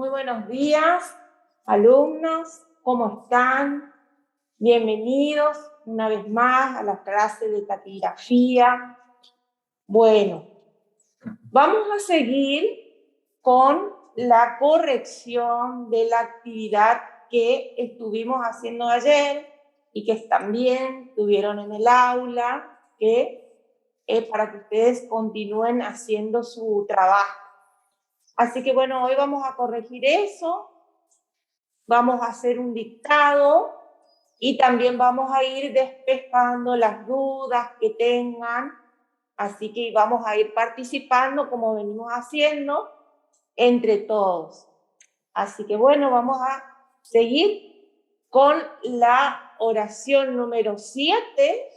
Muy buenos días, alumnos, ¿cómo están? Bienvenidos una vez más a la clase de taquigrafía. Bueno, vamos a seguir con la corrección de la actividad que estuvimos haciendo ayer y que también tuvieron en el aula, que es para que ustedes continúen haciendo su trabajo. Así que bueno, hoy vamos a corregir eso, vamos a hacer un dictado y también vamos a ir despejando las dudas que tengan. Así que vamos a ir participando como venimos haciendo entre todos. Así que bueno, vamos a seguir con la oración número 7.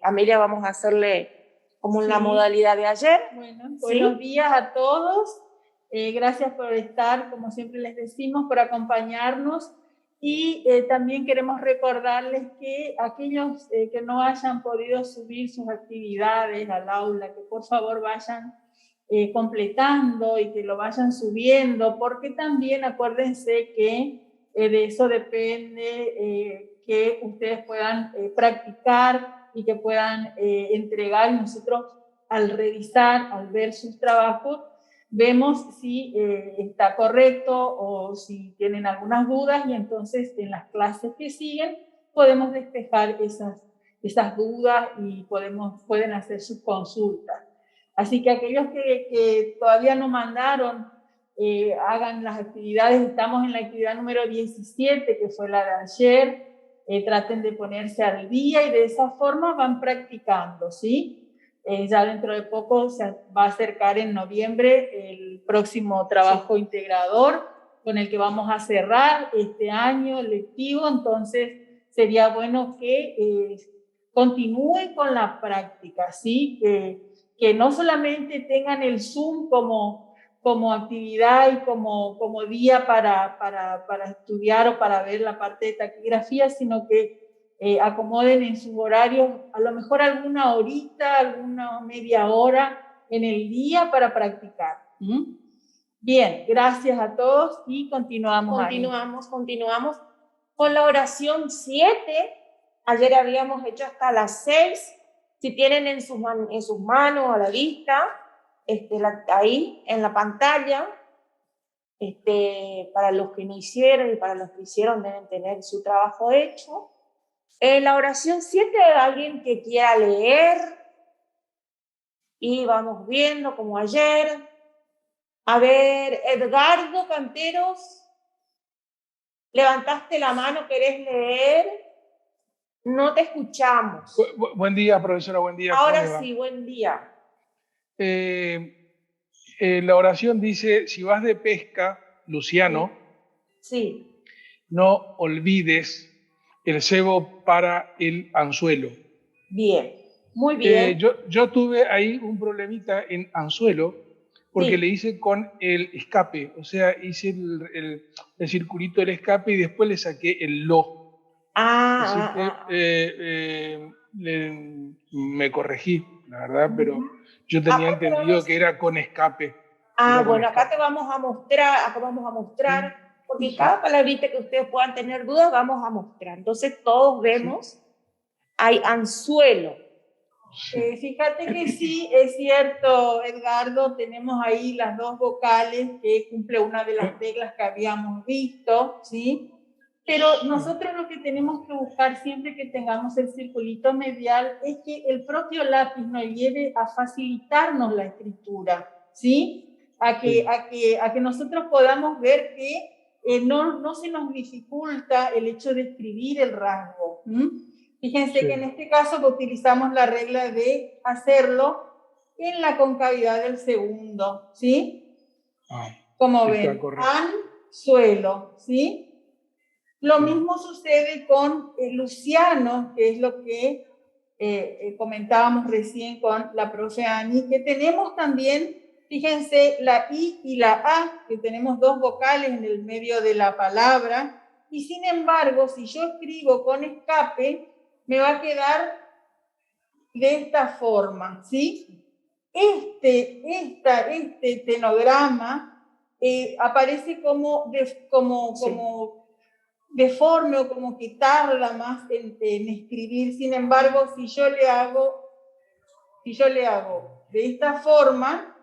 Amelia, vamos a hacerle como en la modalidad de ayer. Bueno, ¿sí? Buenos días a todos. Gracias por estar, como siempre les decimos, por acompañarnos. Y también queremos recordarles que aquellos que no hayan podido subir sus actividades al aula, que por favor vayan completando y que lo vayan subiendo, porque también acuérdense que de eso depende que ustedes puedan practicar y que puedan entregar. Nosotros al revisar, al ver sus trabajos, vemos si está correcto o si tienen algunas dudas, y entonces en las clases que siguen podemos despejar esas dudas y pueden hacer sus consultas. Así que aquellos que todavía no mandaron, hagan las actividades. Estamos en la actividad número 17, que fue la de ayer. Traten de ponerse al día y de esa forma van practicando, ¿sí? Ya dentro de poco se va a acercar en noviembre el próximo trabajo integrador con el que vamos a cerrar este año lectivo. Entonces sería bueno que continúen con la práctica, ¿sí? Que no solamente tengan el Zoom como actividad y como día para estudiar o para ver la parte de taquigrafía, sino que acomoden en sus horarios a lo mejor alguna horita, alguna media hora en el día para practicar. Bien, gracias a todos y continuamos con la oración 7. Ayer habíamos hecho hasta las 6. Si tienen en sus manos a la vista, ahí en la pantalla, para los que no hicieron y para los que hicieron deben tener su trabajo hecho. La oración 7, alguien que quiera leer, y vamos viendo como ayer. A ver, Edgardo Canteros, levantaste la mano, ¿querés leer? No te escuchamos. Buen día, profesora, buen día. Ahora sí, buen día. La oración dice, si vas de pesca, Luciano, sí. No olvides el cebo para el anzuelo. Bien, muy bien. Yo tuve ahí un problemita en anzuelo porque le hice con el escape, o sea, hice el circulito del escape y después le saqué el lo. Así que me corregí, la verdad, pero yo tenía entendido que era con escape. Bueno, acá te vamos a mostrar, porque cada palabrita que ustedes puedan tener dudas, vamos a mostrar. Entonces todos vemos, hay anzuelo. Fíjate que sí, es cierto, Edgardo, tenemos ahí las dos vocales que cumple una de las reglas que habíamos visto, ¿sí? Pero nosotros lo que tenemos que buscar siempre que tengamos el circulito medial es que el propio lápiz nos lleve a facilitarnos la escritura, ¿sí? A que nosotros podamos ver que no se nos dificulta el hecho de escribir el rasgo. Fíjense que en este caso utilizamos la regla de hacerlo en la concavidad del segundo, ¿sí? Como ven, anzuelo, ¿sí? Lo mismo sucede con Luciano, que es lo que comentábamos recién con la profe Ani, que tenemos también, fíjense, la I y la A, que tenemos dos vocales en el medio de la palabra, y sin embargo, si yo escribo con escape, me va a quedar de esta forma, ¿sí? Este tenograma aparece como deforme o como que tarda más en escribir. Sin embargo, si yo le hago de esta forma,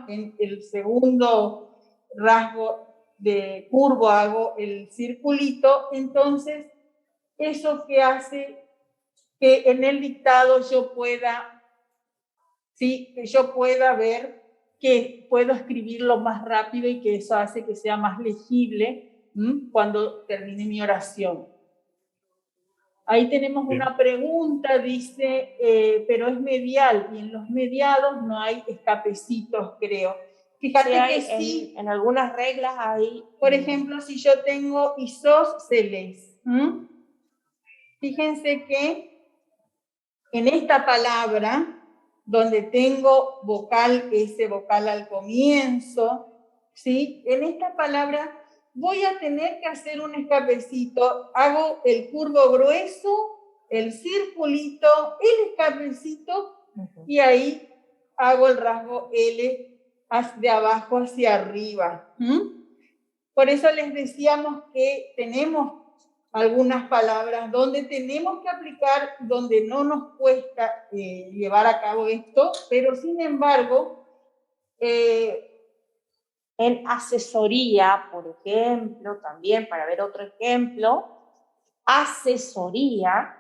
en el segundo rasgo de curvo hago el circulito, entonces eso que hace que en el dictado yo pueda ver que puedo escribirlo más rápido y que eso hace que sea más legible cuando termine mi oración. Ahí tenemos una pregunta, dice, pero es medial y en los mediados no hay escapecitos, creo. Fíjate sí. En algunas reglas hay. Por ejemplo, si yo tengo isósceles, fíjense que en esta palabra, donde tengo vocal S, vocal al comienzo, ¿sí? En esta palabra voy a tener que hacer un escapecito. Hago el curvo grueso, el circulito, el escapecito, y ahí hago el rasgo L de abajo hacia arriba. Por eso les decíamos que tenemos algunas palabras donde tenemos que aplicar, donde no nos cuesta llevar a cabo esto, pero sin embargo, en asesoría, por ejemplo, también para ver otro ejemplo, asesoría,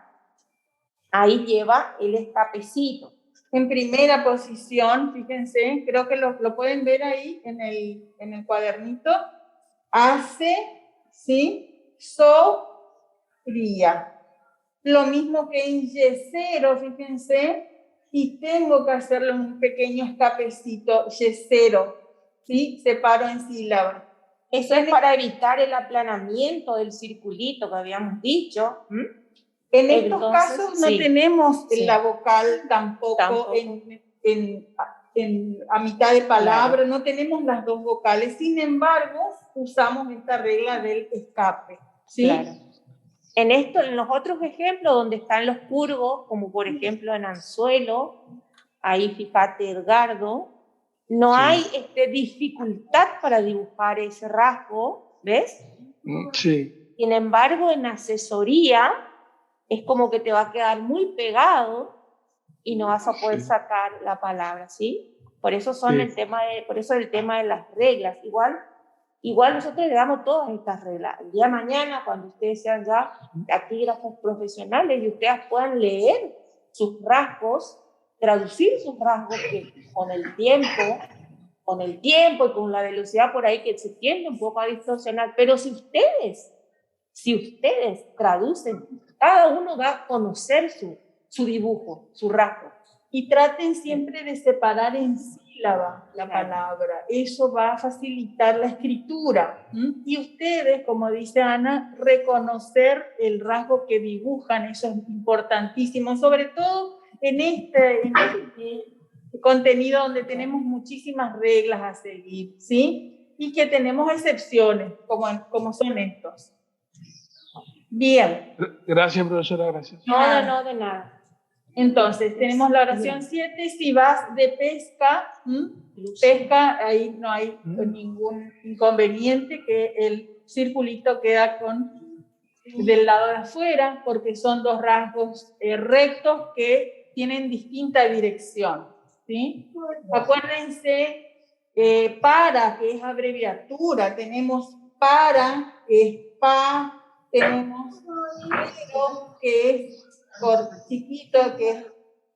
ahí lleva el escapecito. En primera posición, fíjense, creo que lo pueden ver ahí en el cuadernito, hace, ¿sí? Ría. Lo mismo que en yesero, fíjense, y tengo que hacerle un pequeño escapecito, yesero, ¿sí? Separo en sílabas. Eso es para evitar el aplanamiento del circulito que habíamos dicho. En estos casos no tenemos la vocal tampoco. A mitad de palabra, no tenemos las dos vocales, sin embargo, usamos esta regla del escape, ¿sí? Claro. En los otros ejemplos donde están los curvos, como por ejemplo en anzuelo, ahí fíjate Edgardo, no hay dificultad para dibujar ese rasgo, ¿ves? Sí. Sin embargo, en asesoría es como que te va a quedar muy pegado y no vas a poder sacar la palabra, ¿sí? Por eso el tema de las reglas. Igual nosotros le damos todas estas reglas. El día de mañana, cuando ustedes sean ya taquígrafos profesionales y ustedes puedan leer sus rasgos, traducir sus rasgos, que con el tiempo y con la velocidad por ahí que se tiende un poco a distorsionar, pero si ustedes traducen, cada uno va a conocer su dibujo, su rasgo. Y traten siempre de separar en sílaba la palabra. Eso va a facilitar la escritura. Y ustedes, como dice Ana, reconocer el rasgo que dibujan, eso es importantísimo, sobre todo en este contenido donde tenemos muchísimas reglas a seguir, ¿sí? Y que tenemos excepciones, como son estos. Bien. Gracias, profesora, gracias. No, de nada. Entonces, tenemos la oración 7, si vas de pesca, ahí no hay ningún inconveniente, que el circulito queda del lado de afuera, porque son dos rasgos rectos que tienen distinta dirección, ¿sí? Acuérdense, para, que es abreviatura, tenemos para, que es pa, tenemos pero, que es por chiquito, que es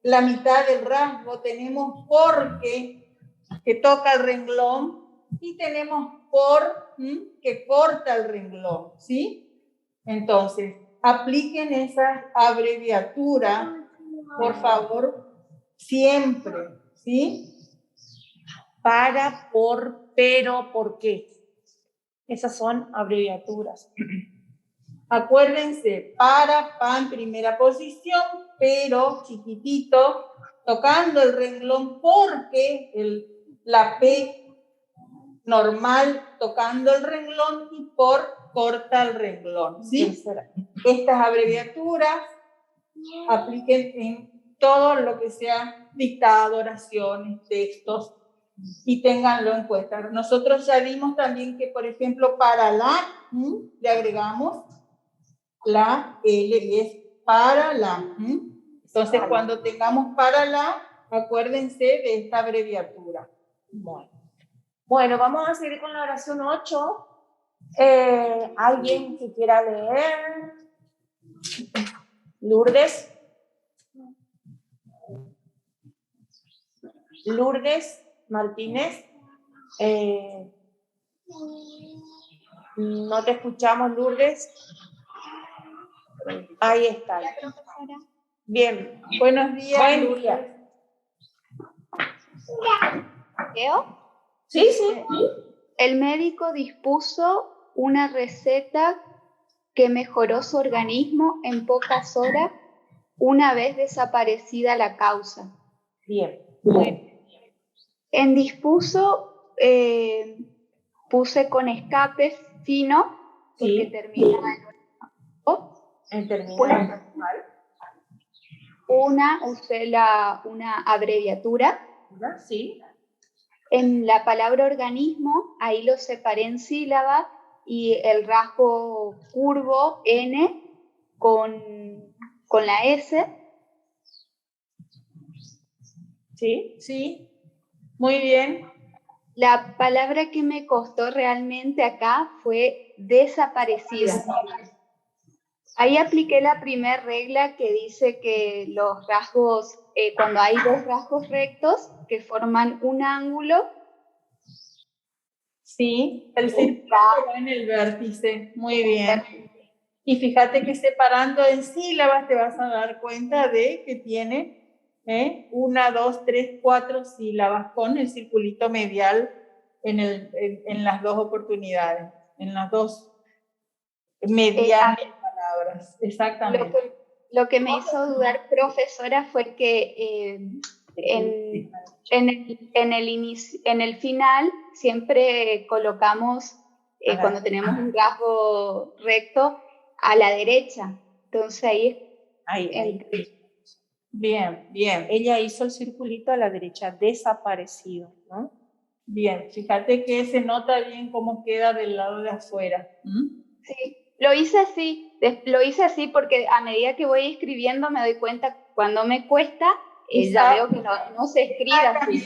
la mitad del rasgo, tenemos porque, que toca el renglón, y tenemos por, que corta el renglón, ¿sí? Entonces, apliquen esa abreviatura, por favor, siempre, ¿sí? Para, por, pero, por qué. Esas son abreviaturas. Acuérdense, para, en primera posición, pero chiquitito, tocando el renglón, porque la P normal tocando el renglón y por corta el renglón, ¿sí? Estas abreviaturas apliquen en todo lo que sea dictado, oraciones, textos, y ténganlo en cuenta. Nosotros ya vimos también que, por ejemplo, para la le agregamos la L y es para la. Entonces, cuando tengamos para la, acuérdense de esta abreviatura. Bueno, vamos a seguir con la oración 8. ¿Alguien que quiera leer? Lourdes. Lourdes Martínez. No te escuchamos, Lourdes. Ahí está. Bien. Buenos días. Buen día. ¿Leo? Sí, sí. El médico dispuso una receta que mejoró su organismo en pocas horas una vez desaparecida la causa. Bien. En dispuso puse con escape fino, porque termina en usé una abreviatura. Sí. En la palabra organismo, ahí lo separé en sílabas y el rasgo curvo N con la S. Sí, sí. Muy bien. La palabra que me costó realmente acá fue desaparecida. Ahí apliqué la primera regla que dice que los rasgos, cuando hay dos rasgos rectos que forman un ángulo. Sí, el círculo va en el vértice. Muy bien. Y fíjate que separando en sílabas te vas a dar cuenta de que tiene 1, 2, 3, 4 sílabas con el circulito medial en las dos oportunidades, en las dos medianas palabras. Exactamente. Lo que me hizo dudar, profesora, fue que en el final siempre colocamos, cuando tenemos un rasgo recto, a la derecha. Entonces ahí. Bien, bien. Ella hizo el circulito a la derecha, desaparecido, ¿no? Bien, fíjate que se nota bien cómo queda del lado de afuera. Sí, lo hice así porque a medida que voy escribiendo me doy cuenta cuando me cuesta, ya veo que no se escribe así.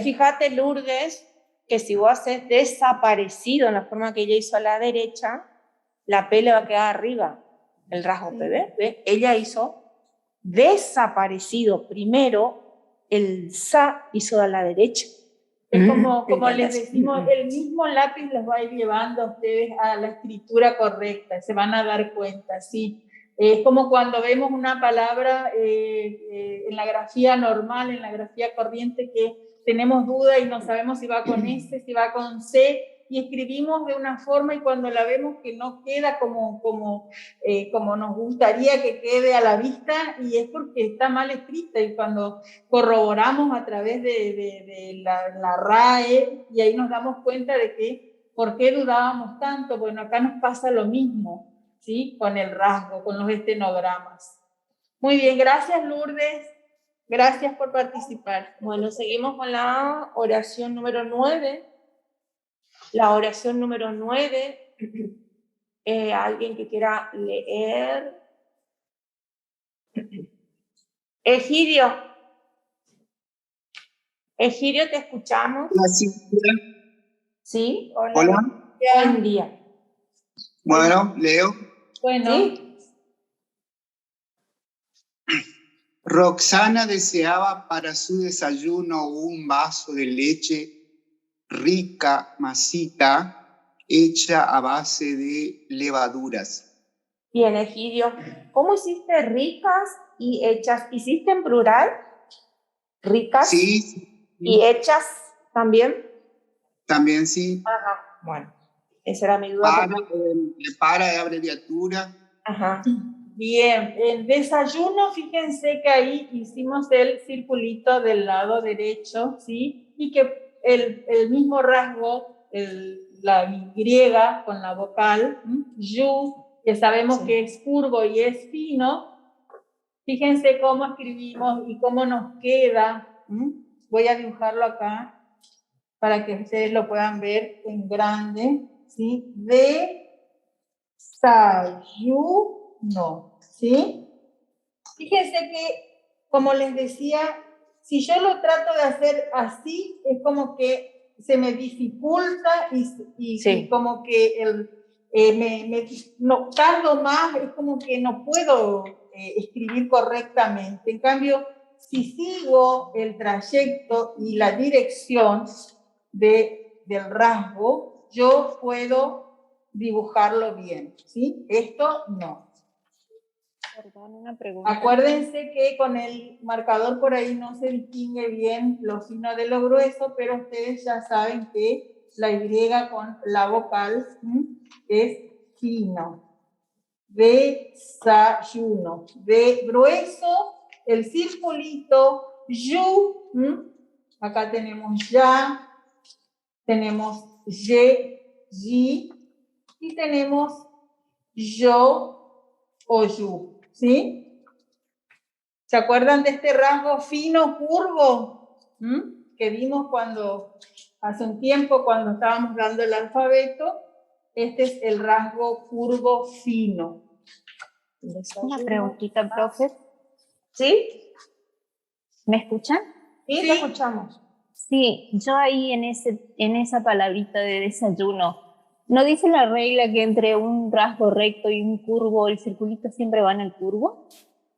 Fíjate, Lourdes, que si vos haces desaparecido en la forma que ella hizo a la derecha, la P le va a quedar arriba, el rasgo PB. ¿Ves? Ella hizo desaparecido. Primero, el SA hizo a la derecha. Es como les decimos, el mismo lápiz les va a ir llevando a ustedes a la escritura correcta, se van a dar cuenta, sí. Es como cuando vemos una palabra en la grafía normal, en la grafía corriente, que tenemos duda y no sabemos si va con S, si va con C, y escribimos de una forma y cuando la vemos que no queda como nos gustaría que quede a la vista, y es porque está mal escrita, y cuando corroboramos a través de la RAE, y ahí nos damos cuenta de que por qué dudábamos tanto. Bueno, acá nos pasa lo mismo, ¿sí? Con el rasgo, con los estenogramas. Muy bien, gracias Lourdes, gracias por participar. Bueno, seguimos con la oración número 9. La oración número 9, alguien que quiera leer. Egidio, te escuchamos. Sí, hola. Buen día. Bueno, leo. Bueno. ¿Sí? Roxana deseaba para su desayuno un vaso de leche rica, masita, hecha a base de levaduras. Bien, Egidio. ¿Cómo hiciste ricas y hechas? ¿Hiciste en plural? ¿Ricas? Sí. ¿Y hechas también? También sí. Ajá, bueno. Esa era mi duda. Para de abreviatura. Ajá. Bien, el desayuno, fíjense que ahí hicimos el circulito del lado derecho, ¿sí? Y que el mismo rasgo, la Y con la vocal, yu, que sabemos que es curvo y es fino, fíjense cómo escribimos y cómo nos queda. Voy a dibujarlo acá. para que ustedes lo puedan ver en grande, ¿sí? Desayuno, ¿sí? Fíjense que, como les decía, si yo lo trato de hacer así, es como que se me dificulta y como que no tardo más, es como que no puedo escribir correctamente. En cambio, si sigo el trayecto y la dirección del rasgo, yo puedo dibujarlo bien, ¿sí? Esto no. Perdón, una pregunta. Acuérdense que con el marcador por ahí no se distingue bien lo fino de lo grueso, pero ustedes ya saben que la Y con la vocal es fino. Desayuno. De grueso, el circulito, yu. Acá tenemos ya, tenemos ye, yi, y tenemos yo o yu. ¿Sí? ¿Se acuerdan de este rasgo fino, curvo? Que vimos hace un tiempo, cuando estábamos dando el alfabeto. Este es el rasgo curvo fino. Una preguntita, profe. ¿Sí? ¿Me escuchan? Sí, te escuchamos. Sí, yo ahí en esa palabrita de desayuno, ¿no dice la regla que entre un rasgo recto y un curvo, el circulito siempre va en el curvo?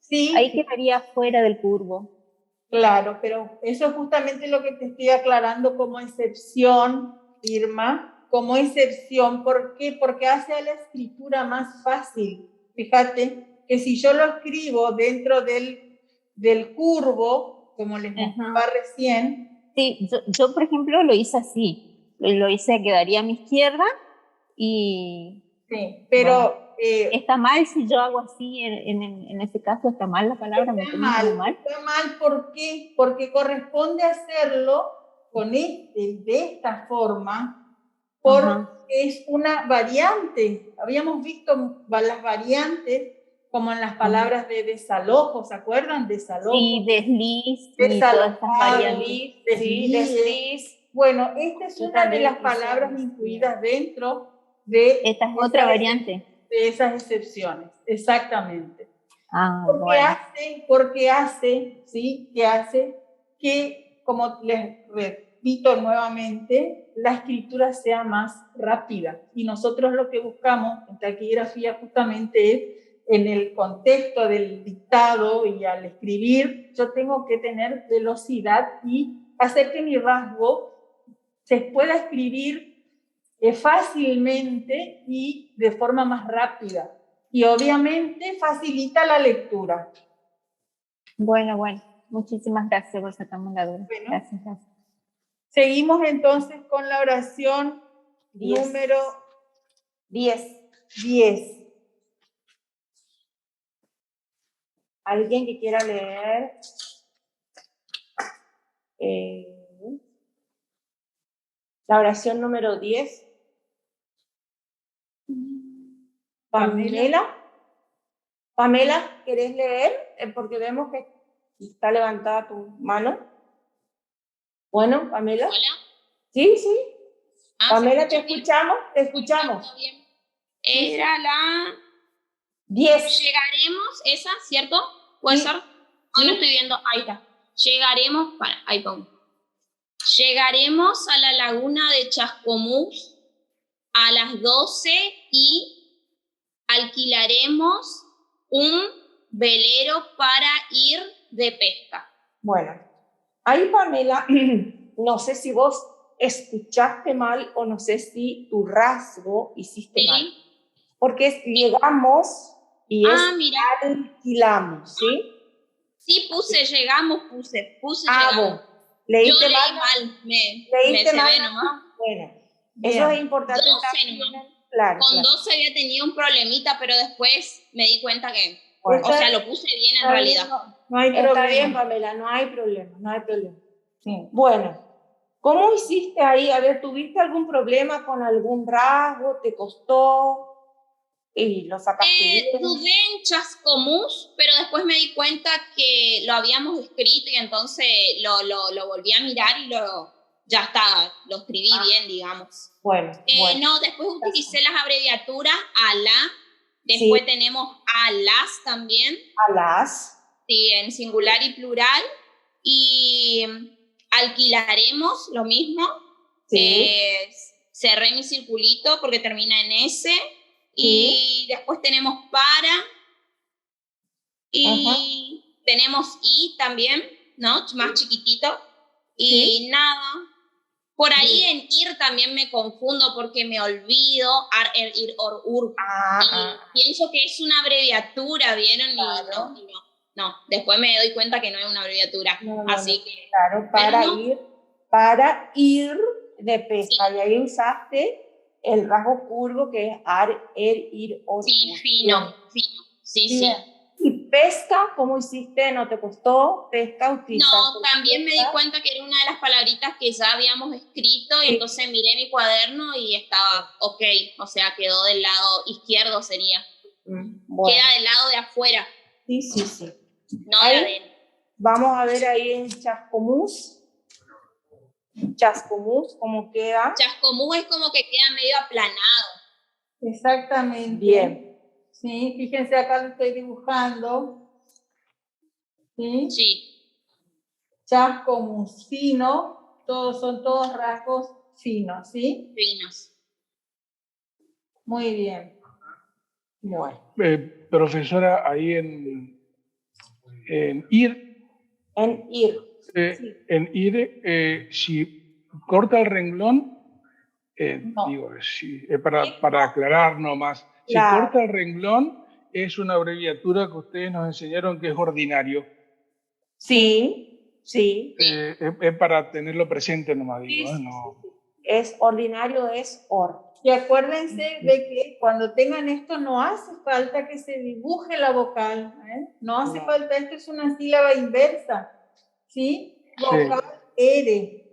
Sí. Ahí quedaría fuera del curvo. Claro, pero eso es justamente lo que te estoy aclarando como excepción, Irma, como excepción. ¿Por qué? Porque hace a la escritura más fácil. Fíjate que si yo lo escribo dentro del curvo, como les mostraba recién. Sí, yo, por ejemplo, lo hice así. Lo hice, quedaría a mi izquierda y... Sí, pero... Bueno, ¿está mal si yo hago así? En ese caso, ¿está mal la palabra? Está mal. ¿Por qué? Porque corresponde hacerlo de esta forma, porque es una variante. Habíamos visto las variantes como en las palabras de desalojo, ¿se acuerdan? Desalojo. Sí, desliz, y todas estas variantes. Desliz. Bueno, esta es una de las palabras incluidas dentro de... Esta es otra variante. De esas excepciones, exactamente. Bueno. Porque hace, ¿sí? Que hace que, como les repito nuevamente, la escritura sea más rápida. Y nosotros lo que buscamos en taquigrafía justamente es, en el contexto del dictado y al escribir, yo tengo que tener velocidad y hacer que mi rasgo se pueda escribir fácilmente y de forma más rápida. Y obviamente facilita la lectura. Bueno. Muchísimas gracias por sacarme la duda. Bueno, gracias. Seguimos entonces con la oración número 10. ¿Alguien que quiera leer? La oración número 10. Pamela, ¿querés leer? Porque vemos que está levantada tu mano. Bueno, Pamela. Hola. Sí. Pamela, te escuchamos. Está bien. Era la 10. Llegaremos, esa, ¿cierto? ¿Puede ser? No lo estoy viendo. Ahí está. Llegaremos, ahí pongo. Llegaremos a la laguna de Chascomús a las 12 y alquilaremos un velero para ir de pesca. Bueno, ahí, Pamela, no sé si vos escuchaste mal o no sé si tu rasgo hiciste mal. Porque llegamos y alquilamos, ¿sí? Sí, llegamos, puse llegamos. ¿Leíste mal? ¿Leíste mal? Nomás. Bueno, eso es importante. 12 nomás. Claro. 12 había tenido un problemita, pero después me di cuenta que... Bueno, o sea, lo puse bien en realidad. No hay problema. Está bien, Pamela, no hay problema. Sí. Bueno, ¿cómo hiciste ahí? A ver, ¿tuviste algún problema con algún rasgo? ¿Te costó? ¿Y lo sacaste bien? Dudé en Chascomús, pero después me di cuenta que lo habíamos escrito y entonces lo volví a mirar y ya está, lo escribí bien, digamos. Bueno, No, después utilicé las abreviaturas ALA, después tenemos ALAS también. ALAS. Sí, en singular y plural. Y alquilaremos, lo mismo. Sí. Cerré mi circulito porque termina en S. Y después tenemos para. Y tenemos y también, ¿no? Más chiquitito. Y nada. Por ahí en ir también me confundo porque me olvido ir, or, ur. Y pienso que es una abreviatura, ¿vieron? Claro. Y no, después me doy cuenta que no es una abreviatura. Así que. Claro, para ir de pesca. Y ahí usaste el rasgo curvo que es ar, ir, or. Sí, fino. Sí. ¿Y pesca? ¿Cómo hiciste? ¿No te costó? ¿Pesca utilizaste? No, también me di cuenta que era una de las palabritas que ya habíamos escrito y entonces miré mi cuaderno y estaba ok, o sea, quedó del lado izquierdo sería. Bueno. Queda del lado de afuera. Sí. No de adentro. Vamos a ver ahí en Chascomús. Chascomús, ¿cómo queda? Chascomús es como que queda medio aplanado. Exactamente. Bien. Sí, fíjense acá lo estoy dibujando. Sí. Chascomús, fino, son todos rasgos finos, ¿sí? Finos. Muy bien. Bueno. Profesora, ahí en ir. En ir. En ir, si corta el renglón, no. digo, para aclarar nomás, si corta el renglón, es una abreviatura que ustedes nos enseñaron que es ordinario. Sí. Es para tenerlo presente nomás, digo. No. Es ordinario, es or. Y acuérdense de que cuando tengan esto no hace falta que se dibuje la vocal, no hace falta, esto es una sílaba inversa, ¿sí? Vocal R.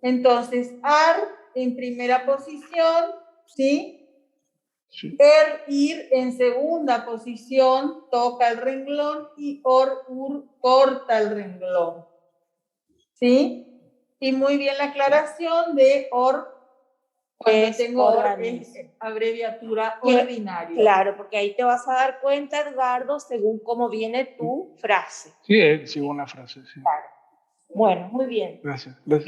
Entonces, ar en primera posición, ¿sí? Ir en segunda posición, toca el renglón y ur, corta el renglón, ¿sí? Y muy bien la aclaración de or. Cuando tengo abreviatura ordinaria. Claro, porque ahí te vas a dar cuenta, Edgardo, según cómo viene tu frase. Sí, según la frase, sí. Claro. Bueno, muy bien. Gracias. La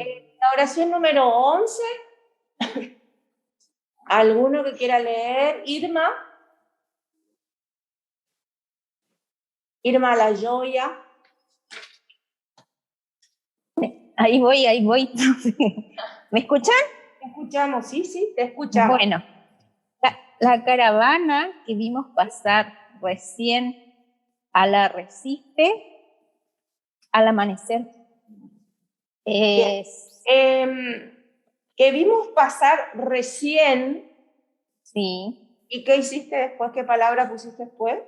oración número 11. ¿Alguno que quiera leer? Irma. Irma La Joya. Ahí voy. ¿Me escuchan? Te escuchamos, sí, te escuchamos. Bueno, la caravana que vimos pasar recién al arrecife, al amanecer, es... que vimos pasar recién. Sí. ¿Y qué hiciste después? ¿Qué palabra pusiste después?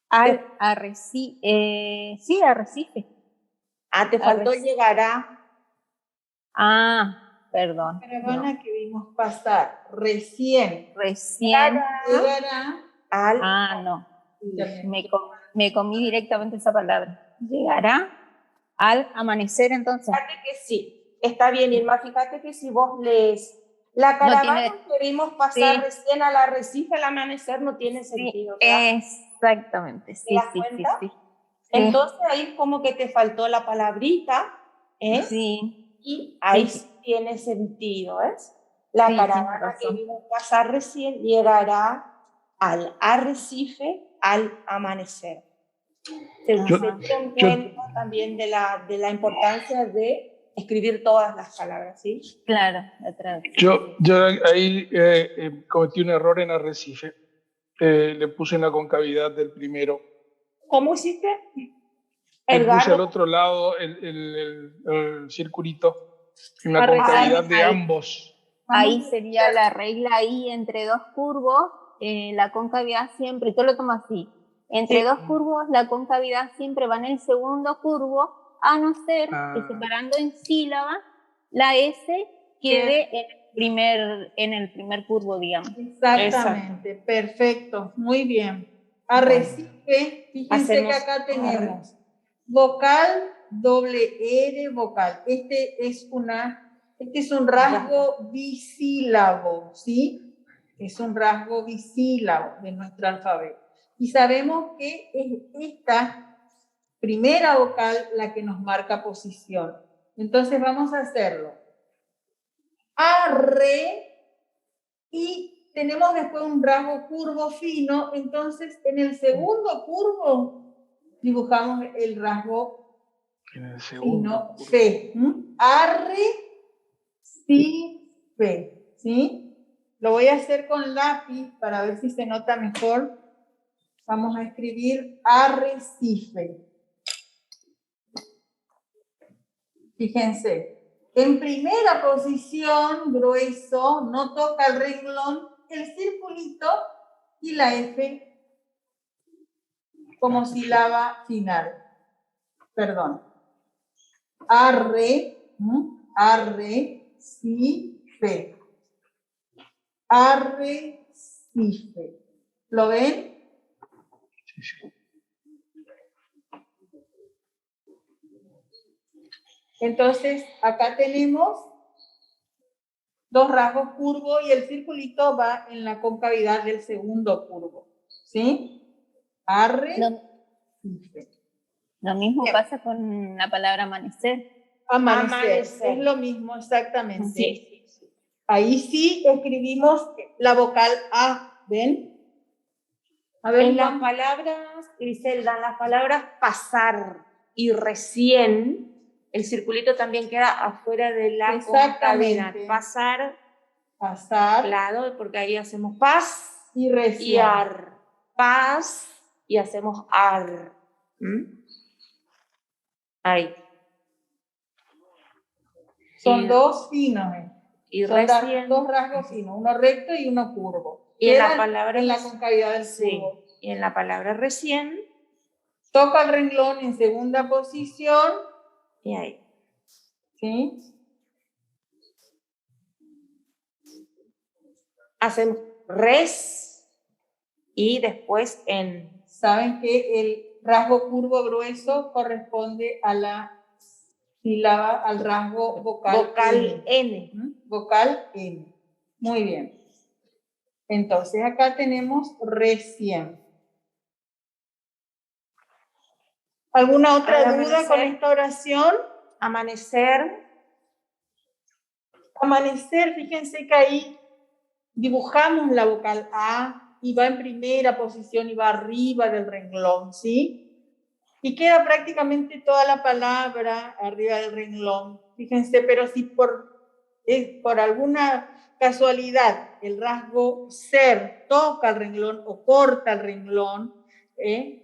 Al arrecife. Sí, arrecife. Te faltó llegará. Perdón. La caravana que vimos pasar recién. Llegará al... no. Me comí directamente esa palabra. Llegará al amanecer, entonces. Fíjate que sí. Está bien, Irma. Fíjate que si vos lees la caravana que vimos pasar recién al arrecife al amanecer no tiene sentido. Exactamente. Sí. Entonces ahí como que te faltó la palabrita. Sí. Y ahí sí tiene sentido, ¿ves? La caravana que vimos pasar recién llegará al arrecife al amanecer. Se dio cuenta también de la importancia de escribir todas las palabras, ¿sí? Claro, la traducción. Yo ahí cometí un error en arrecife. Le puse en la concavidad del primero. ¿Cómo hiciste? Le puse al otro lado el circulito en la concavidad de ambos. Ahí sería la regla ahí entre dos curvos, la concavidad siempre, yo lo tomo así, entre dos curvos la concavidad siempre va en el segundo curvo, a no ser que separando en sílaba la S quede en el primer curvo, digamos. Exactamente, perfecto, muy bien. Arrecife, fíjense que acá tenemos vocal doble R vocal. Este es un rasgo bisílabo, ¿sí? Es un rasgo bisílabo de nuestro alfabeto. Y sabemos que es esta primera vocal la que nos marca posición. Entonces vamos a hacerlo. Arre, y tenemos después un rasgo curvo fino, entonces en el segundo curvo dibujamos el rasgo fino, fe. Arre, si, fe, ¿sí? Lo voy a hacer con lápiz para ver si se nota mejor. Vamos a escribir arrecife. Fíjense. En primera posición, grueso, no toca el renglón, el circulito y la F como sílaba final. Perdón. Arre, arrecife. Arrecife. ¿Lo ven? Sí, sí. Entonces, acá tenemos dos rasgos curvos y el circulito va en la concavidad del segundo curvo. ¿Sí? Arre. Lo mismo pasa con la palabra amanecer. Amanecer. Es lo mismo, exactamente. Sí. Ahí sí escribimos la vocal A. ¿Ven? A ver, en las palabras, Griselda, en las palabras pasar y recién, el circulito también queda afuera de la concavidad. Pasar, claro, porque ahí hacemos paz y recién. Y ar. Paz y hacemos ar. Ahí. Son dos finos. Y son recién, dos rasgos finos, uno recto y uno curvo. Y en la palabra en la concavidad del curvo. Y en la palabra recién, toca el renglón en segunda posición. Y ahí. ¿Sí? Hacemos res y después en. Saben que el rasgo curvo grueso corresponde a la sílaba, al rasgo vocal N. Vocal N. Muy bien. Entonces acá tenemos recién. ¿Alguna otra duda con esta oración? Amanecer. Amanecer, fíjense que ahí dibujamos la vocal A y va en primera posición y va arriba del renglón, ¿sí? Y queda prácticamente toda la palabra arriba del renglón. Fíjense, pero si por alguna casualidad el rasgo ser toca el renglón o corta el renglón,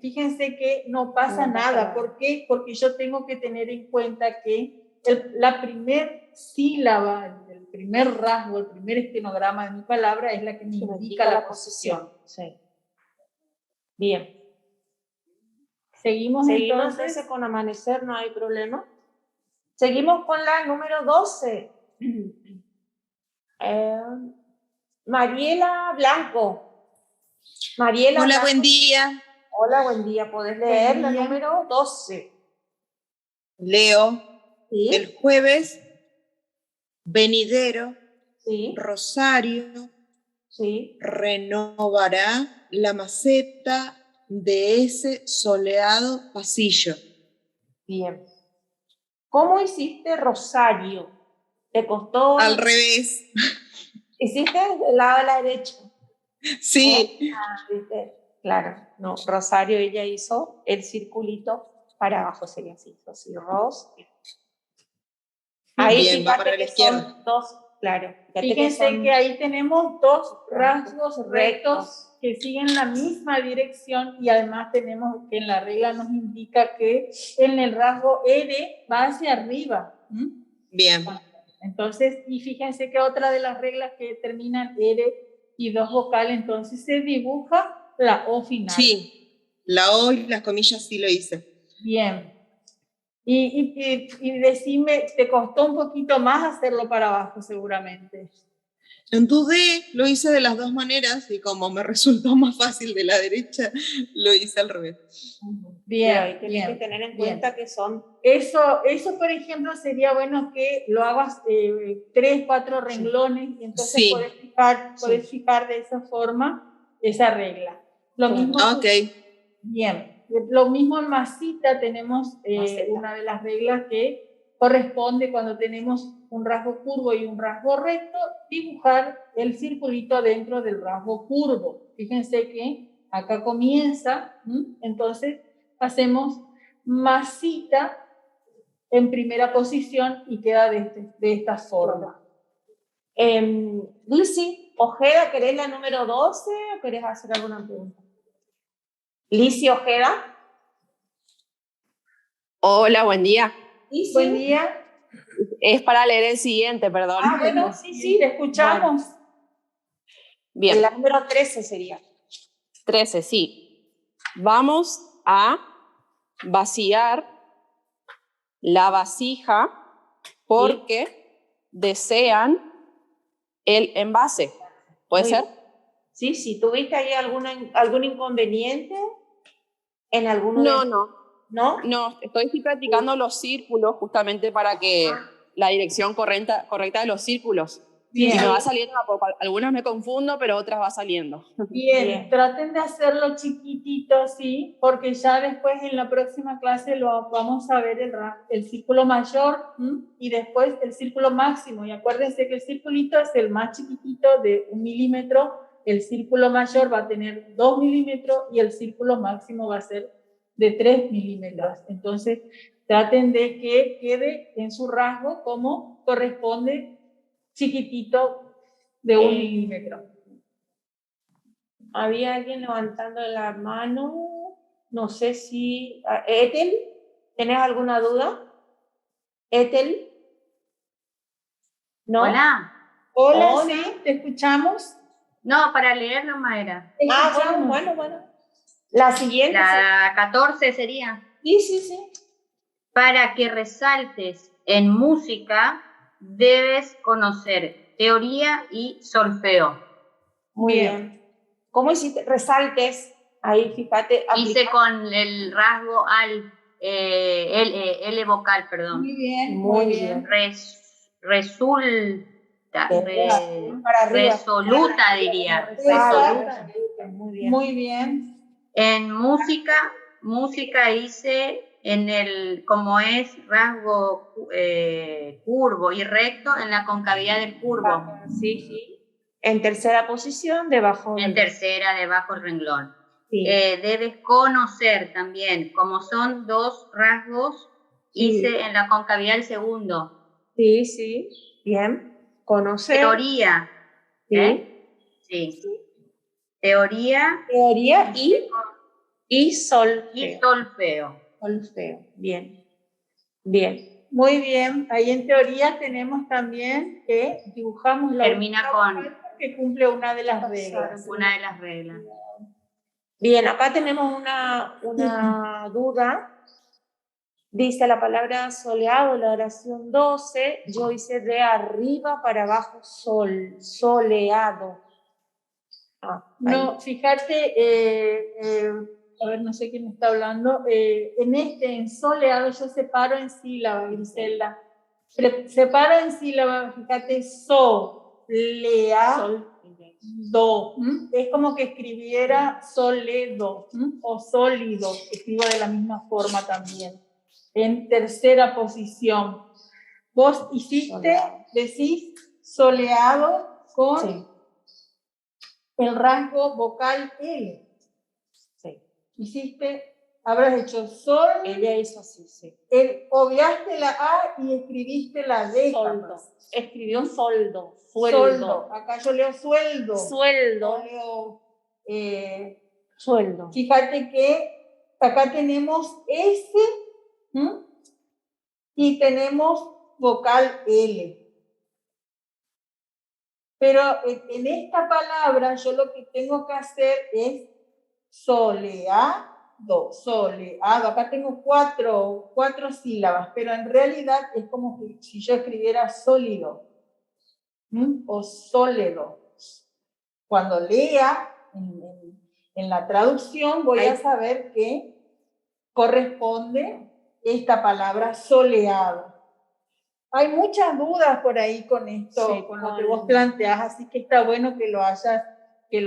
fíjense que no pasa nada. ¿Por qué? Porque yo tengo que tener en cuenta que la primer sílaba, el primer rasgo, el primer estenograma de mi palabra es la que me indica la posición. Sí. Bien. Seguimos entonces con amanecer, no hay problema. Seguimos con la número 12. Mariela Blanco. Mariela Hola, Blanco. buen día. Hola, buen día. ¿Podés leer la número 12? Leo. ¿Sí? El jueves venidero, ¿sí? Rosario, ¿sí? renovará la maceta de ese soleado pasillo. Bien. ¿Cómo hiciste Rosario? ¿Te costó? Al revés. ¿Hiciste del lado de la derecha? Sí. ¿Viste? Claro, no. Rosario, ella hizo el circulito para abajo, sería así. Así, Ros. Ahí bien, va para la izquierda. Son dos, claro. Fíjense que ahí tenemos dos rasgos rectos que siguen la misma dirección y además tenemos que en la regla nos indica que en el rasgo R va hacia arriba. Bien. Entonces, y fíjense que otra de las reglas que terminan R y dos vocales, entonces se dibuja la O final. Sí, la O y las comillas sí lo hice. Bien. Y decime, ¿te costó un poquito más hacerlo para abajo seguramente? En tu D lo hice de las dos maneras y como me resultó más fácil de la derecha, lo hice al revés. Bien, y tienes que tener en cuenta que son... Eso, por ejemplo, sería bueno que lo hagas 3, 4 renglones y entonces Sí. podés fijar de esa forma esa regla. Lo mismo, bien, lo mismo en masita tenemos una de las reglas que corresponde cuando tenemos un rasgo curvo y un rasgo recto, dibujar el circulito dentro del rasgo curvo. Fíjense que acá comienza, entonces hacemos masita en primera posición y queda de esta forma. Lizzy Ojeda, ¿querés la número 12 o querés hacer alguna pregunta? Lizzy Ojeda. Hola, buen día. Lizzy. Buen día. Es para leer el siguiente, perdón. Bueno, sí, te escuchamos. Bueno. Bien. La número 13 sería. 13, sí. Vamos a vaciar la vasija porque desean el envase. ¿Puede ser? Sí, sí. ¿Tuviste ahí algún inconveniente en alguno No, estoy practicando los círculos justamente para que la dirección correcta de los círculos. Bien. Y me va saliendo, algunas me confundo, pero otras va saliendo. Bien, traten de hacerlo chiquitito, sí, porque ya después en la próxima clase lo vamos a ver el círculo mayor y después el círculo máximo. Y acuérdense que el circulito es el más chiquitito de 1 milímetro, el círculo mayor va a tener 2 milímetros y el círculo máximo va a ser de 3 milímetros. Entonces, traten de que quede en su rasgo como corresponde chiquitito de 1 milímetro. Había alguien levantando la mano, no sé si... Ethel, ¿tenés alguna duda? Ethel. ¿No? Hola, sí, ¿te escuchamos? No, para leerlo, Mayra. Bueno. La siguiente. La 14 sería. Sí. Para que resaltes en música, debes conocer teoría y solfeo. Muy bien. ¿Cómo hiciste? Resaltes. Ahí, fíjate. Hice con el rasgo L vocal, perdón. Muy bien. Resoluta, diría. Muy bien. En música hice como es rasgo curvo y recto, en la concavidad del curvo. Sí. En tercera posición, debajo del renglón. Sí. Debes conocer también, como son 2 rasgos, hice en la concavidad del segundo. Sí. Bien. Conocer. Teoría. Sí. Teoría y solfeo. Bien. Muy bien. Ahí en teoría tenemos también que dibujamos la termina con que cumple una de las reglas. Bien, acá tenemos una duda. Dice la palabra soleado, la oración 12. Yo hice de arriba para abajo soleado. No, fíjate, a ver, no sé quién me está hablando. En soleado yo separo en sílaba, Griselda. Separo en sílaba, fíjate, soleado. Es como que escribiera soledo o sólido. Escribo de la misma forma también. En tercera posición. Vos decís soleado con el rasgo vocal L. Sí. Habrás hecho sol. Ella hizo así, sí. Obviaste la A y escribiste la D. Soldo. Escribió soldo. Sueldo. Acá yo leo sueldo. Sueldo. Sueldo. Fíjate que acá tenemos S y tenemos vocal L. Pero en esta palabra yo lo que tengo que hacer es soleado. Acá tengo cuatro sílabas, pero en realidad es como si yo escribiera sólido. o sólido. Cuando lea en la traducción voy a saber que corresponde esta palabra soleado. Hay muchas dudas por ahí con esto, sí, con lo que vos planteás, así que está bueno que lo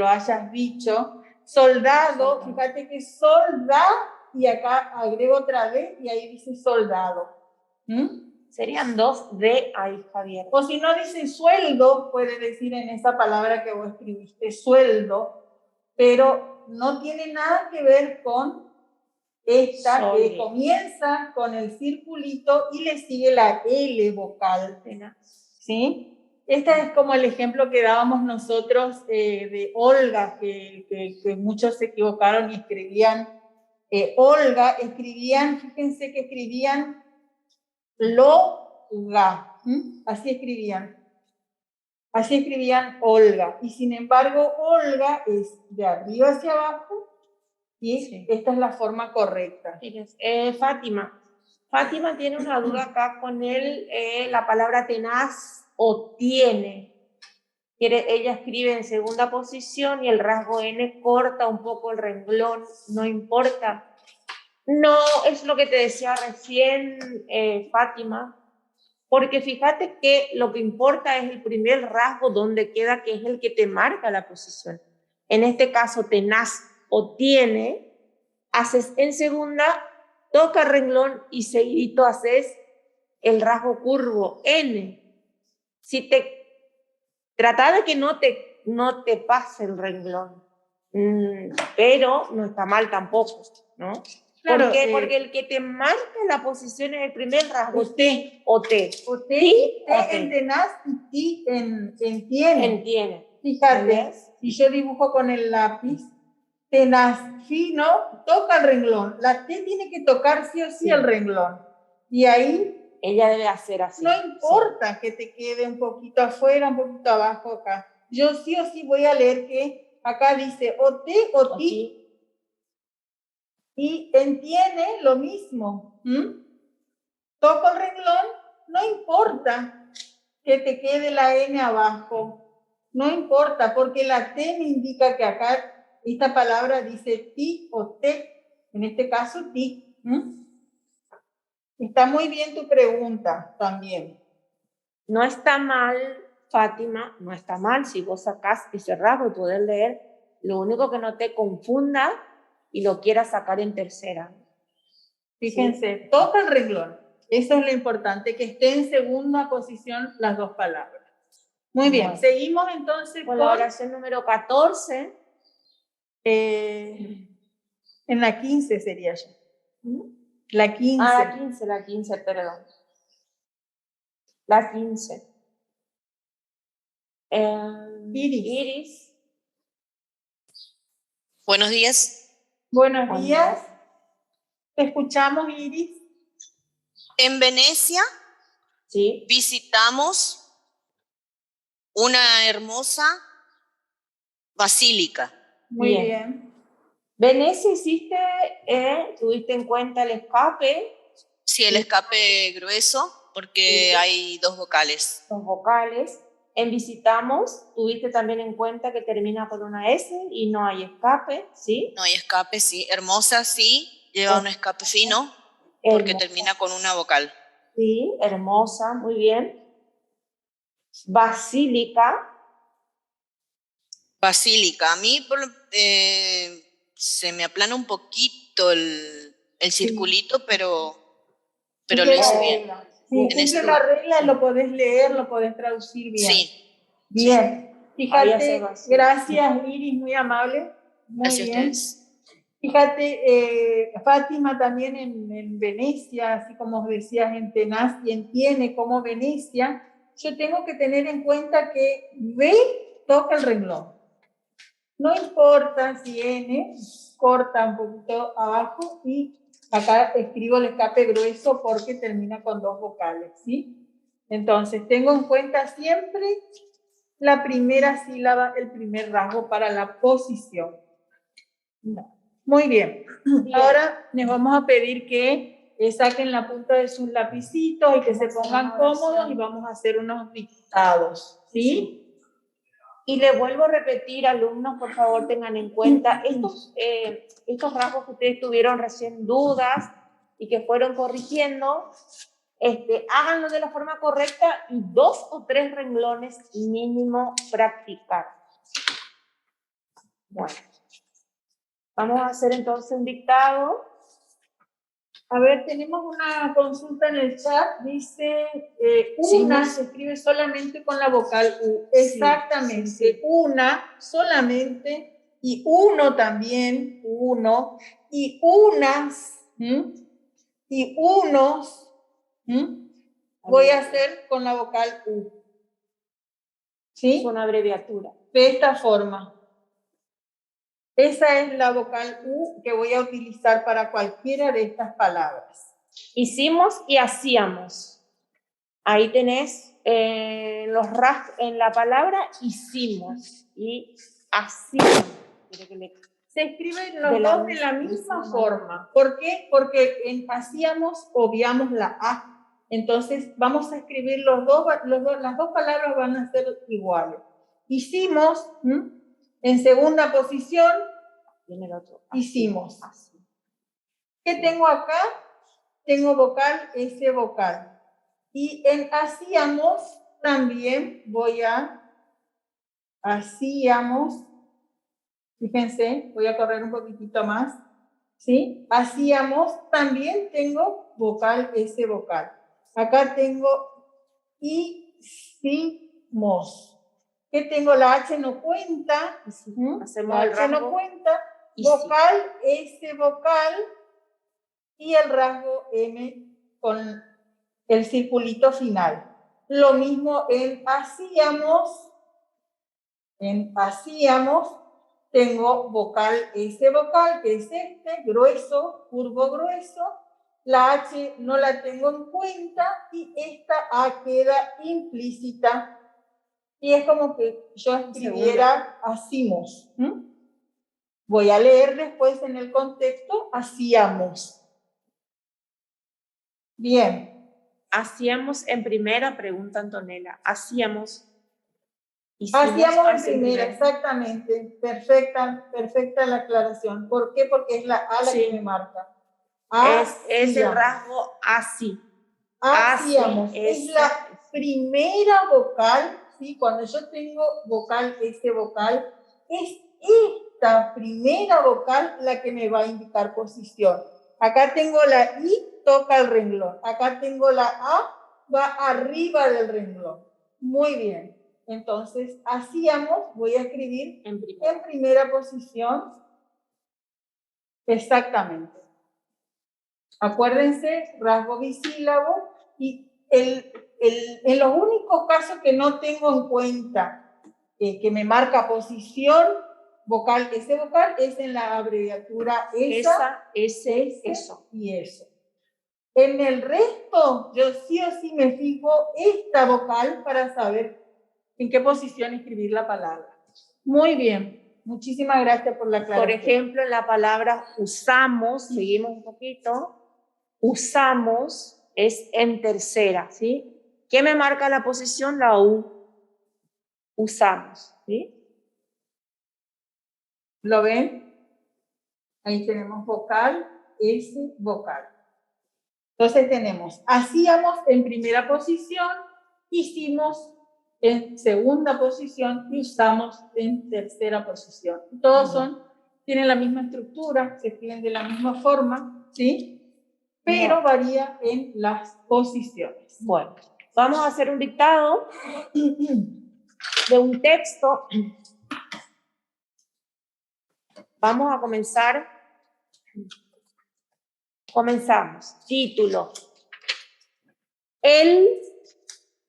hayas dicho. Soldado, fíjate que solda, y acá agrego otra vez, y ahí dice soldado. Serían 2 D ahí, Javier. O si no dice sueldo, puede decir en esa palabra que vos escribiste, sueldo, pero no tiene nada que ver con esta que comienza con el circulito y le sigue la L vocal, ¿sí? Este es como el ejemplo que dábamos nosotros de Olga, que muchos se equivocaron y escribían Olga, escribían, fíjense que escribían Loga, así escribían Olga, y sin embargo Olga es de arriba hacia abajo, y esta es la forma correcta. Fátima tiene una duda acá con la palabra tenaz o tiene. Ella escribe en segunda posición y el rasgo N corta un poco el renglón, no importa. No, es lo que te decía recién, Fátima, porque fíjate que lo que importa es el primer rasgo donde queda, que es el que te marca la posición. En este caso, tenaz o tiene, haces en segunda, toca el renglón y seguidito haces el rasgo curvo N. Trata de que no te pase el renglón, pero no está mal tampoco, ¿no? Claro, porque el que te marca la posición es el primer rasgo, T o T. T en tenaz y T en tiene. Fíjate, si yo dibujo con el lápiz, tenaz fino, toca el renglón. La T tiene que tocar sí o sí el renglón. Y ahí ella debe hacer así. No importa que te quede un poquito afuera, un poquito abajo acá. Yo sí o sí voy a leer que acá dice o T o ti. Y entiende lo mismo. Toco el renglón, no importa que te quede la N abajo. No importa, porque la T me indica que acá esta palabra dice ti o te. En este caso, ti. Está muy bien tu pregunta también. No está mal, Fátima, no está mal si vos sacás ese rasgo y podés leer. Lo único que no te confunda y lo quieras sacar en tercera. Fíjense, toca el renglón. Eso es lo importante, que esté en segunda posición las dos palabras. Muy bien, bueno. Seguimos entonces con la oración número 14. En la 15 sería ya. La 15. La 15, perdón. La 15. Iris. Buenos días. Buenos días. Te escuchamos, Iris. En Venecia visitamos una hermosa basílica. Muy bien. Venecia hiciste, tuviste en cuenta el escape. Sí, el escape grueso, porque hay 2 vocales. 2 vocales. En visitamos, tuviste también en cuenta que termina con una S y no hay escape, ¿sí? No hay escape, sí. Hermosa, sí. Lleva un escape fino, porque termina con una vocal. Sí, hermosa, muy bien. Basílica. Basílica. A mí se me aplana un poquito el circulito, pero lo hice bien. Sí, cumple la regla, lo podés leer, lo podés traducir bien. Sí. Bien. Fíjate, gracias Iris, muy amable. Muy gracias bien. A ustedes. Fíjate, Fátima también en Venecia, así como os decías en Tenaz y en Tiene como Venecia, yo tengo que tener en cuenta que V toca el renglón. No importa si N corta un poquito abajo y acá escribo el escape grueso porque termina con 2 vocales, ¿sí? Entonces, tengo en cuenta siempre la primera sílaba, el primer rasgo para la posición. No. Muy bien. Ahora les vamos a pedir que saquen la punta de sus lapicitos y que se pongan cómodos y vamos a hacer unos dictados, ¿sí? Y le vuelvo a repetir, alumnos, por favor, tengan en cuenta estos rasgos que ustedes tuvieron recién dudas y que fueron corrigiendo, háganlo de la forma correcta y 2 o 3 renglones mínimo practicar. Bueno, vamos a hacer entonces un dictado. A ver, tenemos una consulta en el chat, dice, una se escribe solamente con la vocal U. Exactamente, sí. Una solamente, y uno también, uno, y unas, y unos, voy a hacer con la vocal U. ¿Sí? Es una abreviatura. De esta forma. Esa es la vocal U que voy a utilizar para cualquiera de estas palabras. Hicimos y hacíamos. Ahí tenés los rasgos en la palabra hicimos y hacíamos. Se escriben los dos de la misma forma. ¿Por qué? Porque en hacíamos obviamos la A. Entonces vamos a escribir las dos palabras van a ser iguales. Hicimos, en segunda posición, viene el otro. Hicimos. ¿Qué tengo acá? Tengo vocal, S vocal. Y en hacíamos también voy a hacíamos. Fíjense, voy a correr un poquitito más. ¿Sí? Hacíamos, también tengo vocal, S vocal. Acá tengo hicimos. ¿Qué tengo? La H no cuenta. Hacemos la el H rasgo. no cuenta. Vocal, S vocal. Y el rasgo M con el circulito final. Lo mismo en hacíamos. En hacíamos tengo vocal S vocal, que es grueso, curvo grueso. La H no la tengo en cuenta y esta A queda implícita. Y es como que yo escribiera hacimos. Voy a leer después en el contexto hacíamos. Bien. Hacíamos en primera, pregunta Antonella. Hacíamos Hacíamos en primera, exactamente. Perfecta la aclaración. ¿Por qué? Porque es la A la que me marca. Es el rasgo así. Hacíamos. Es la primera vocal, ¿sí? Cuando yo tengo vocal, S vocal, es esta primera vocal la que me va a indicar posición. Acá tengo la I, toca el renglón. Acá tengo la A, va arriba del renglón. Muy bien. Entonces, hacíamos, voy a escribir en primera posición. Exactamente. Acuérdense, rasgo bisílabo. Y en los únicos casos que no tengo en cuenta que me marca posición vocal, S vocal, es en la abreviatura esa, eso y eso. En el resto, yo sí o sí me fijo esta vocal para saber en qué posición escribir la palabra. Muy bien. Muchísimas gracias por la aclaración. Por ejemplo, en la palabra usamos, seguimos un poquito, usamos es en tercera, ¿sí? ¿Qué me marca la posición? La U. Usamos, ¿sí? ¿Lo ven? Ahí tenemos vocal, S vocal. Entonces tenemos, hacíamos en primera posición, hicimos en segunda posición y usamos en tercera posición. Todos tienen la misma estructura, se escriben de la misma forma, ¿sí? Pero varía en las posiciones. Bueno, vamos a hacer un dictado de un texto. Vamos a comenzar. Comenzamos. Título. El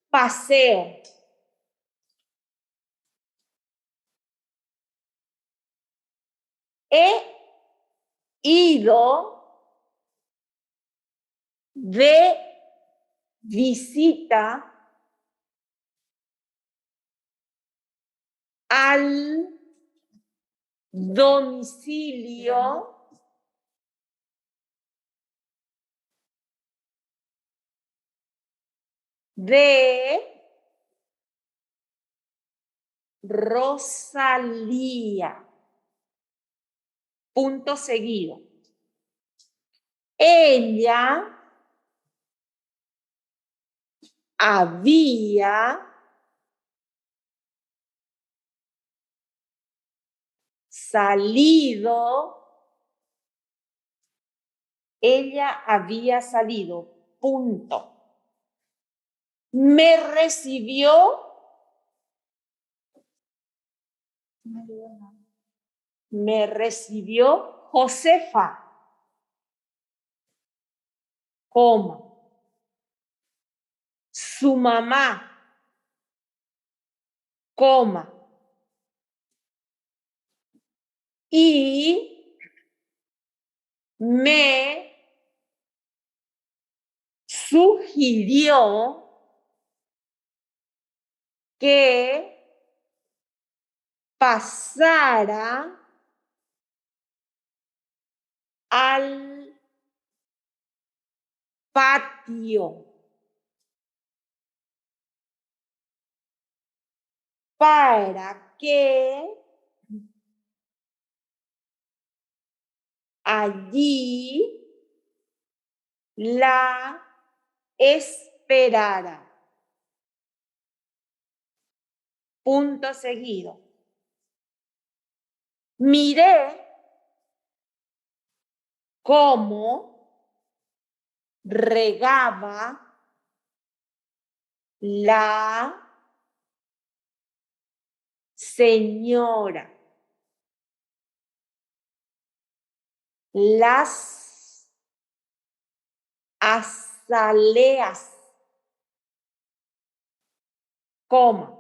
paseo. He ido de visita al domicilio de Rosalía. Punto seguido. Ella había salido. Ella había salido. Punto. Me recibió. Me recibió Josefa. Coma. Su mamá. Coma. Y me sugirió que pasara al patio para que allí la esperara. Punto seguido. Miré cómo regaba la señora las azaleas, coma,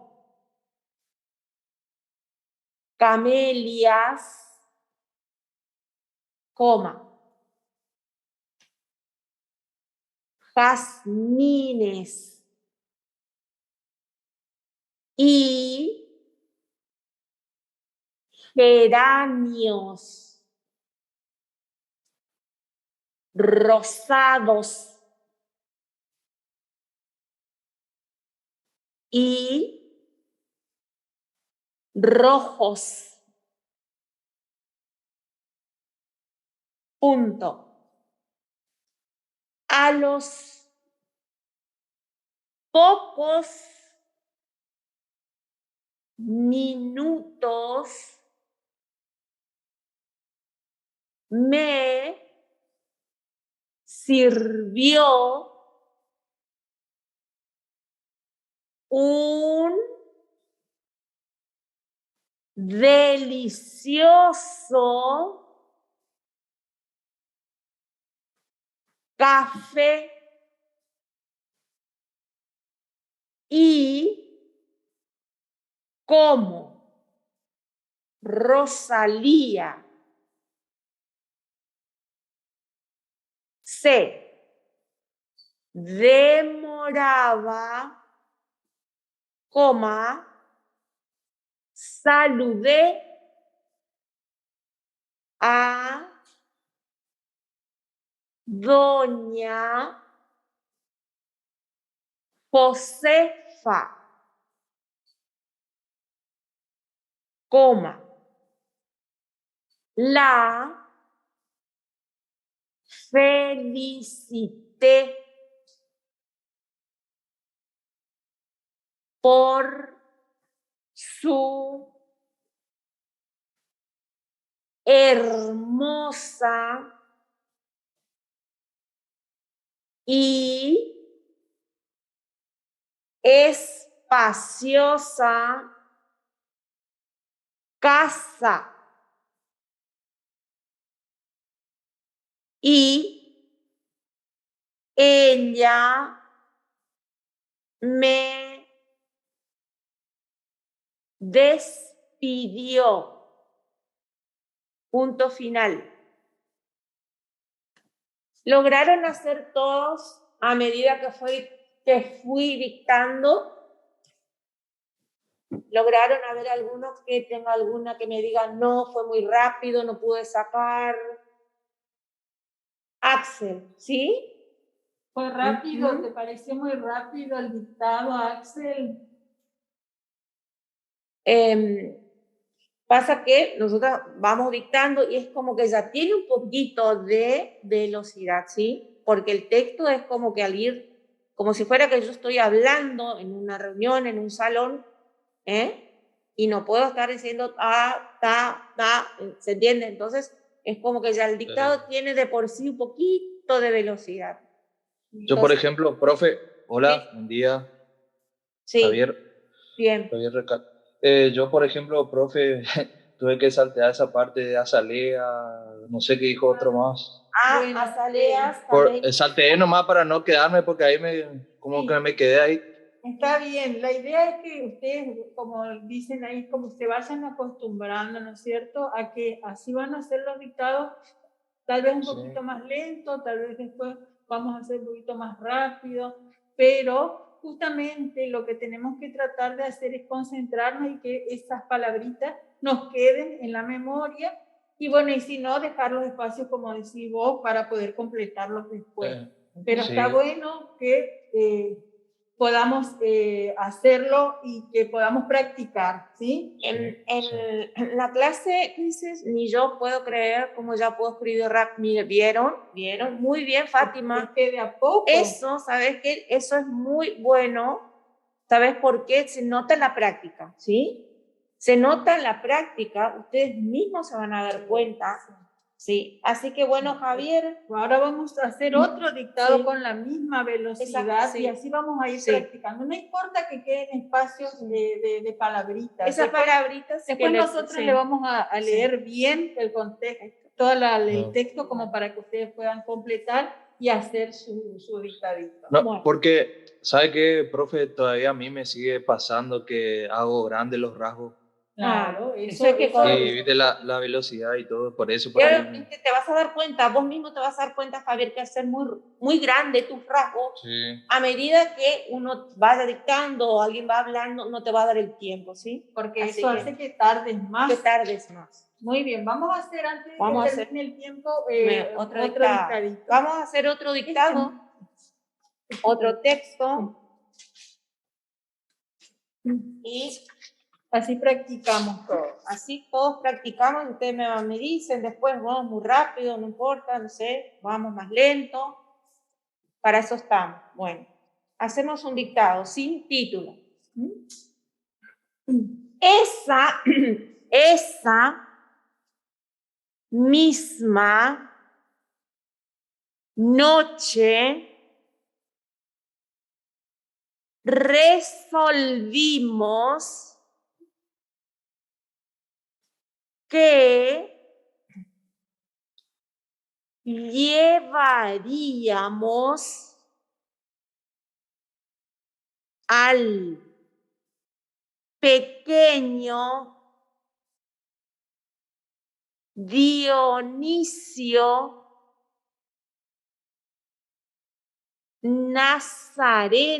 camelias, coma, jazmines y geranios rosados y rojos. Punto. A los pocos minutos me sirvió un delicioso café y como Rosalía se demoraba, coma, saludé a doña Josefa, coma, la felicité por su hermosa y espaciosa casa y ella me despidió. Punto final. ¿Lograron hacer todos a medida que fui dictando? ¿Lograron haber algunos que tenga alguna que me digan no, fue muy rápido, no pude sacar? Axel, ¿sí? Fue rápido, ¿te pareció muy rápido el dictado, Axel? Pasa que nosotros vamos dictando y es como que ya tiene un poquito de velocidad, ¿sí? Porque el texto es como que al ir, como si fuera que yo estoy hablando en una reunión, en un salón, y no puedo estar diciendo ¿se entiende? Entonces es como que ya el dictado tiene de por sí un poquito de velocidad. Yo, por ejemplo, profe, hola, buen día. Sí. Javier. Bien. Yo, por ejemplo, profe, tuve que saltear esa parte de azalea, no sé qué dijo otro más. Bueno, azaleas. Salteé nomás para no quedarme porque ahí que me quedé ahí. Está bien, la idea es que ustedes, como dicen ahí, como se vayan acostumbrando, ¿no es cierto?, a que así van a ser los dictados, tal vez un poquito más lento, tal vez después vamos a hacer un poquito más rápido, pero justamente lo que tenemos que tratar de hacer es concentrarnos y que esas palabritas nos queden en la memoria y bueno, y si no, dejar los espacios, como decís vos, para poder completarlos después. Pero está bueno que podamos hacerlo y que podamos practicar, ¿sí? En la clase dices, ni yo puedo creer cómo ya puedo escribir rap. Mire, ¿vieron? Muy bien, Fátima. Es que de a poco. Eso, ¿sabes qué? Eso es muy bueno. ¿Sabes por qué? Se nota en la práctica, ¿sí? Se nota en la práctica, ustedes mismos se van a dar cuenta. Sí, así que bueno, Javier. Ahora vamos a hacer otro dictado con la misma velocidad y así vamos a ir practicando. No importa que queden espacios de palabritas. Esas palabritas. Después nosotros le vamos a leer bien el contexto, todo el texto como para que ustedes puedan completar y hacer su dictadito. No, porque, ¿sabe qué, profe? Todavía a mí me sigue pasando que hago grandes los rasgos. Claro, eso es que viste la velocidad y todo, por eso. Te vas a dar cuenta, vos mismo te vas a dar cuenta, Javier, que hacer muy grande tus rasgos, a medida que uno vaya dictando o alguien va hablando, no te va a dar el tiempo, ¿sí? Porque eso hace que tardes más. Muy bien, vamos a hacer antes de que termine el tiempo otro dictadito. Vamos a hacer otro dictado, otro texto y así practicamos todo. Así todos practicamos, ustedes me dicen después, vamos muy rápido, no importa, no sé, vamos más lento. Para eso estamos. Bueno, hacemos un dictado sin título. Esa misma noche resolvimos que llevaríamos al pequeño Dionisio Nazareno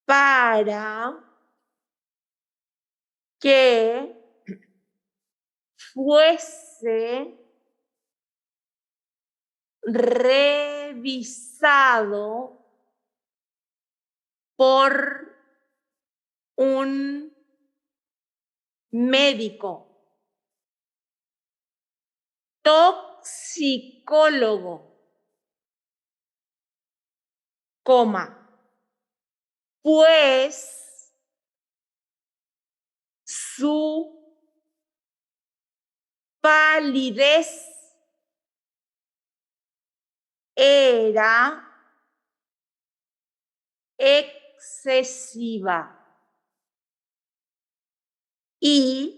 para que fuese revisado por un médico, toxicólogo, pues su palidez era excesiva y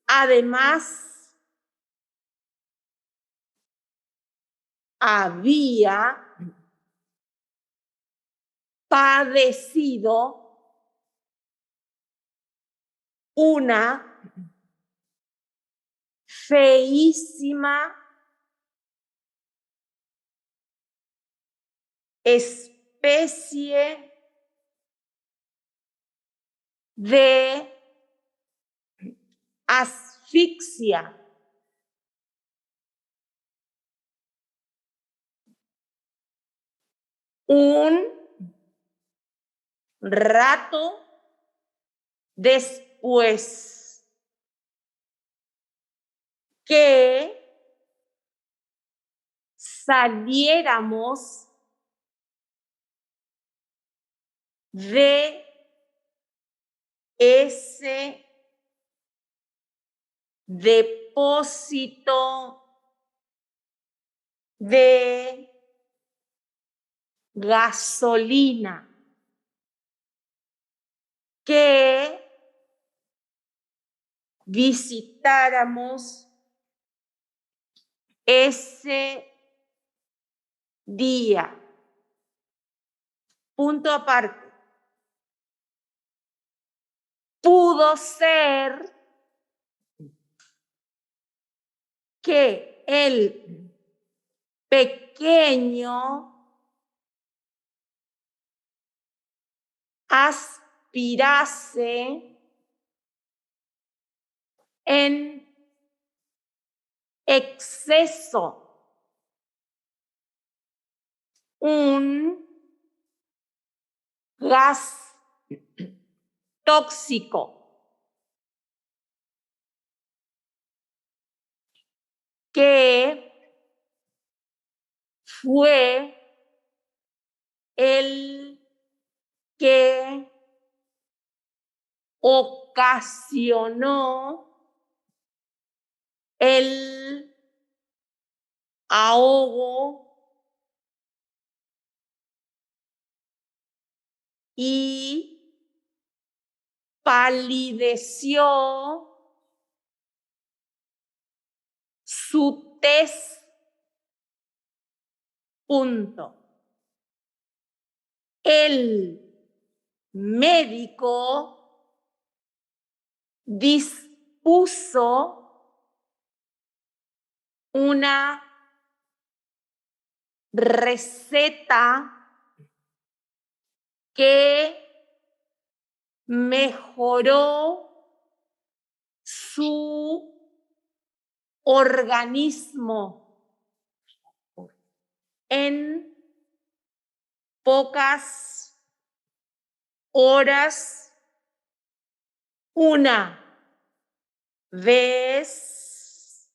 además había padecido una feísima especie de asfixia. un rato después, que saliéramos de ese depósito de gasolina, que visitáramos ese día. Punto aparte. Pudo ser que el pequeño aspirase en exceso un gas tóxico que fue el que ocasionó el ahogo y palideció su tez. Punto. El médico dispuso una receta que mejoró su organismo en pocas horas. Una vez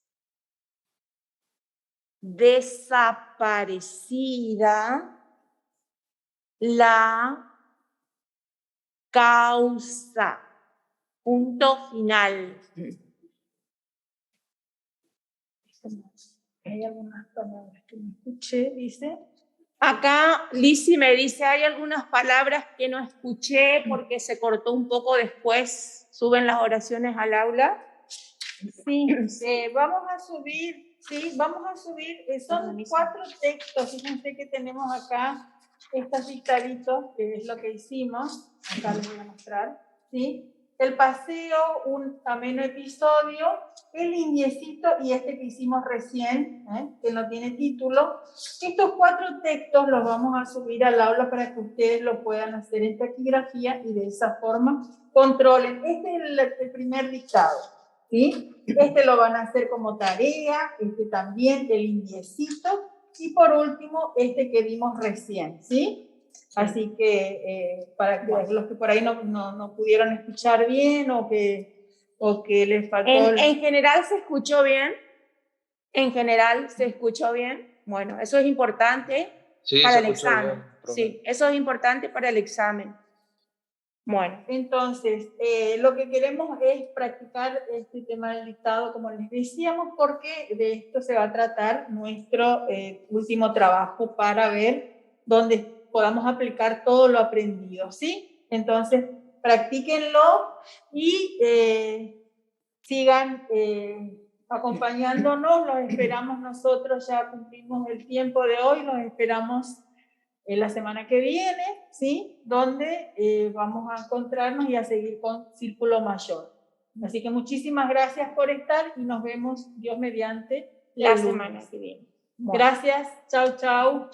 desaparecida la causa. Punto final. Hay algunas palabras que no escuché, dice. Acá Lizzy me dice, hay algunas palabras que no escuché porque se cortó un poco después. ¿Suben las oraciones al aula? Sí, vamos a subir, son 4 textos, fíjense que tenemos acá estos dictaditos, que es lo que hicimos, acá les voy a mostrar, ¿sí? El paseo, un ameno episodio, el indiecito y este que hicimos recién, que no tiene título. Estos 4 textos los vamos a subir al aula para que ustedes lo puedan hacer en taquigrafía y de esa forma controlen. Este es el primer dictado, ¿sí? Este lo van a hacer como tarea, este también, el indiecito, y por último, este que vimos recién, ¿sí? Así que para que los que por ahí no pudieron escuchar bien o que les faltó... En general se escuchó bien. En general se escuchó bien. Bueno, eso es importante para el examen. Bien, sí, eso es importante para el examen. Bueno, entonces, lo que queremos es practicar este tema del dictado, como les decíamos, porque de esto se va a tratar nuestro último trabajo para ver dónde podamos aplicar todo lo aprendido, ¿sí? Entonces, practíquenlo y sigan acompañándonos. Los esperamos nosotros, ya cumplimos el tiempo de hoy, los esperamos la semana que viene, ¿sí? Donde vamos a encontrarnos y a seguir con Círculo Mayor. Así que muchísimas gracias por estar y nos vemos, Dios mediante, la semana que viene. Bueno. Gracias, chao, chao.